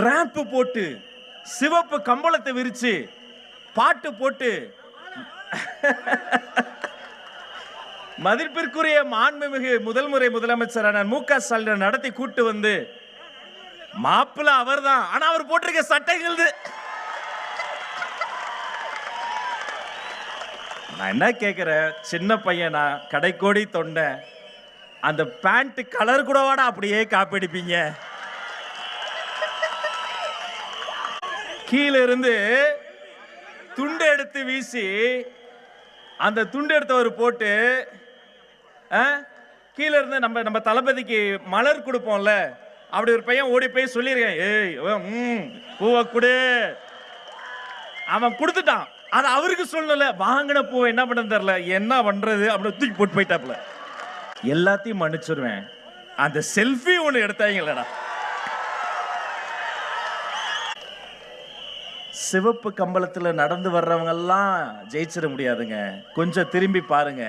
Ramp போட்டு சிவப்பு கம்பளத்தை விரிச்சு பாட்டு போட்டு மதிப்பிற்குரிய மாண்புமிகு முதல் முறை முதலமைச்சரான மு.க. ஸ்டாலின் நடத்தி கூட்டு வந்து மாப்பிள்ள அவர்தான், ஆனா அவர் போட்டிருக்க சட்டைகள் நான் என்ன கேட்கிறேன், சின்ன பையனா கடைக்கோடி தொண்டை, அந்த பேண்ட் கலர் கூடவாடா அப்படியே காப்பிடிப்பீங்க. கீழே இருந்து துண்டு எடுத்து வீசி அந்த துண்டு எடுத்தவர் போட்டு கீழே இருந்து நம்ம தளபதிக்கு மலர் கொடுப்போம்ல, அப்படி ஒரு பையன் ஓடி போய் சொல்லியிருக்கேன், ஏய் பூவை கொடு, அவன் கொடுத்துட்டான். அது அவருக்கு சொல்லல, வாங்கின பூவை என்ன பண்ண தெரியல, என்ன பண்றது அப்படின்னு தூக்கி போட்டு போயிட்டாப்ல. எல்லாத்தையும் மன்னிச்சிருவேன், அந்த செல்ஃபி ஒன்று எடுத்தாங்களடா. சிவப்பு கம்பளத்தில் நடந்து வர்றவங்க எல்லாம் ஜெயிச்சிட முடியாதுங்க, கொஞ்சம் திரும்பி பாருங்க.